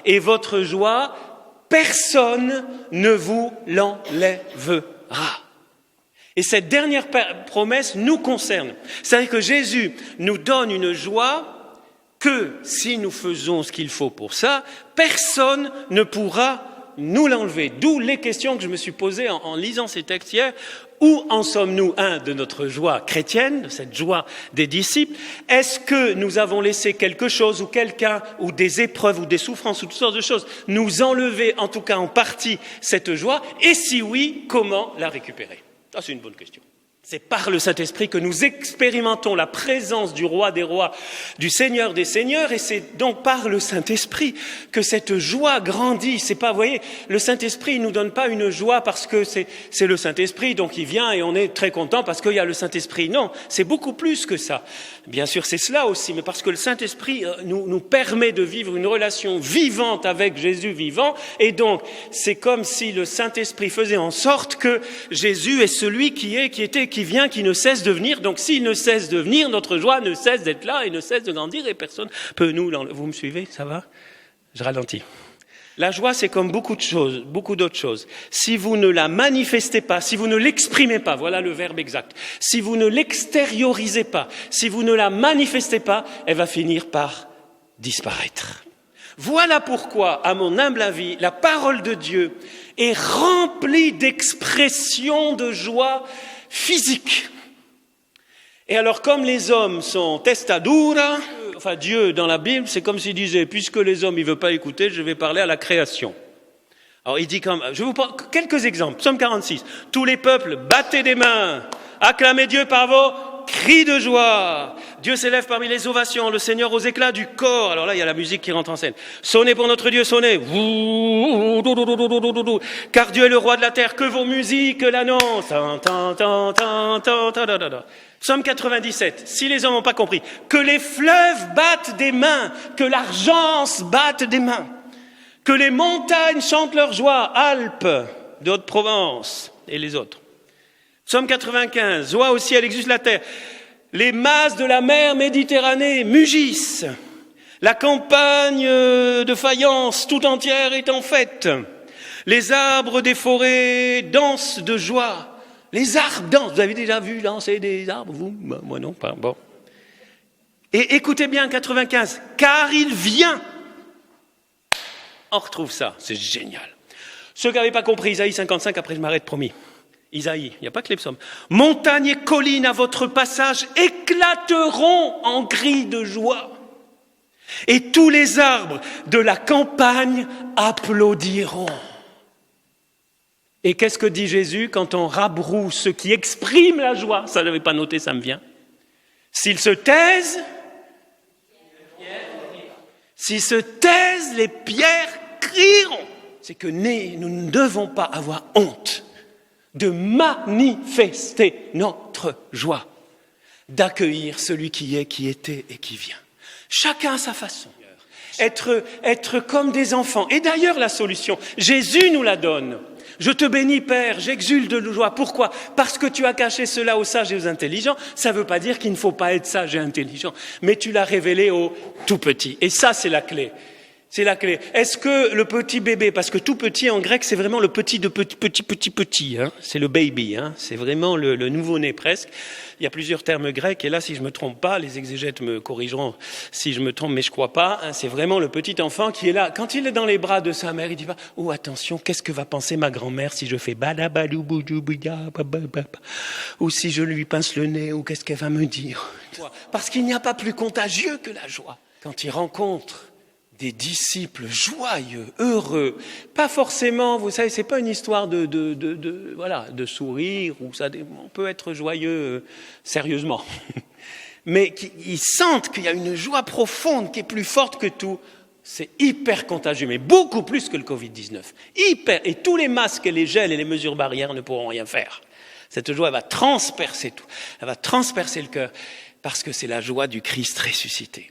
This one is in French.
Et votre joie, personne ne vous l'enlèvera. Et cette dernière promesse nous concerne. C'est-à-dire que Jésus nous donne une joie que, si nous faisons ce qu'il faut pour ça, personne ne pourra nous l'enlever. D'où les questions que je me suis posées en lisant ces textes hier. Où en sommes-nous, de notre joie chrétienne, de cette joie des disciples? Est-ce que nous avons laissé quelque chose ou quelqu'un, ou des épreuves, ou des souffrances, ou toutes sortes de choses, nous enlever, en tout cas en partie, cette joie? Et si oui, comment la récupérer? Ça, c'est une bonne question. C'est par le Saint-Esprit que nous expérimentons la présence du Roi des Rois, du Seigneur des Seigneurs, et c'est donc par le Saint-Esprit que cette joie grandit. C'est pas, vous voyez, le Saint-Esprit, il nous donne pas une joie parce que c'est le Saint-Esprit, donc il vient et on est très content parce qu'il y a le Saint-Esprit. Non, c'est beaucoup plus que ça. Bien sûr, c'est cela aussi, mais parce que le Saint-Esprit nous permet de vivre une relation vivante avec Jésus vivant, et donc c'est comme si le Saint-Esprit faisait en sorte que Jésus est celui qui était, qui vient, qui ne cesse de venir. Donc s'il ne cesse de venir, notre joie ne cesse d'être là et ne cesse de grandir, et personne peut nous l'enlever. Vous me suivez? Ça va? Je ralentis. La joie, c'est comme beaucoup de choses, beaucoup d'autres choses. Si vous ne la manifestez pas, si vous ne l'exprimez pas, voilà le verbe exact, si vous ne l'extériorisez pas, si vous ne la manifestez pas, elle va finir par disparaître. Voilà pourquoi, à mon humble avis, la parole de Dieu est remplie d'expressions de joie physique. Et alors, comme les hommes sont testadura, enfin Dieu dans la Bible, c'est comme s'il disait, puisque les hommes ne veulent pas écouter, je vais parler à la création. Alors il dit je vous prends quelques exemples. Psaume 46. Tous les peuples, battez des mains, acclamez Dieu par vos cris de joie. Dieu s'élève parmi les ovations, le Seigneur aux éclats du corps. Alors là, il y a la musique qui rentre en scène. Sonnez pour notre Dieu, sonnez. Car Dieu est le roi de la terre, que vos musiques l'annoncent. Psaume 97, si les hommes n'ont pas compris, que les fleuves battent des mains, que l'argence batte des mains, que les montagnes chantent leur joie, Alpes, de Haute-Provence et les autres. Psaume 95, joie au ciel exulte la terre, les masses de la mer Méditerranée mugissent, la campagne de faïence tout entière est en fête, les arbres des forêts dansent de joie. Les arbres dansent. Vous avez déjà vu danser des arbres, vous? Moi non, pas. Bon. Et écoutez bien 95. Car il vient. On retrouve ça. C'est génial. Ceux qui n'avaient pas compris Isaïe 55, après je m'arrête, promis. Isaïe, il n'y a pas que les psaumes. Montagnes et collines à votre passage éclateront en cris de joie. Et tous les arbres de la campagne applaudiront. Et qu'est-ce que dit Jésus quand on rabroue ceux qui expriment la joie? Ça, je n'avais pas noté, ça me vient. S'ils se taisent, les pierres crieront. C'est que nous ne devons pas avoir honte de manifester notre joie, d'accueillir celui qui est, qui était et qui vient. Chacun à sa façon. Être comme des enfants. Et d'ailleurs, la solution, Jésus nous la donne. Je te bénis, Père, j'exulte de joie. Pourquoi? Parce que tu as caché cela aux sages et aux intelligents. Ça ne veut pas dire qu'il ne faut pas être sage et intelligent, mais tu l'as révélé aux tout petits. Et ça, c'est la clé. C'est la clé. Est-ce que le petit bébé, parce que tout petit en grec, c'est vraiment le petit de petit, hein, c'est le baby, hein, c'est vraiment le nouveau-né presque. Il y a plusieurs termes grecs, et là, si je me trompe pas, les exégètes me corrigeront si je me trompe, mais je crois pas, hein, c'est vraiment le petit enfant qui est là. Quand il est dans les bras de sa mère, il dit pas, oh attention, qu'est-ce que va penser ma grand-mère si je fais ou si je lui pince le nez, ou qu'est-ce qu'elle va me dire? Parce qu'il n'y a pas plus contagieux que la joie. Quand il rencontre des disciples joyeux, heureux, pas forcément, vous savez, c'est pas une histoire de sourire, ou ça, on peut être joyeux sérieusement, mais ils sentent qu'il y a une joie profonde qui est plus forte que tout. C'est hyper contagieux, mais beaucoup plus que le Covid-19. Hyper, et tous les masques et les gels et les mesures barrières ne pourront rien faire. Cette joie, elle va transpercer tout, elle va transpercer le cœur, parce que c'est la joie du Christ ressuscité.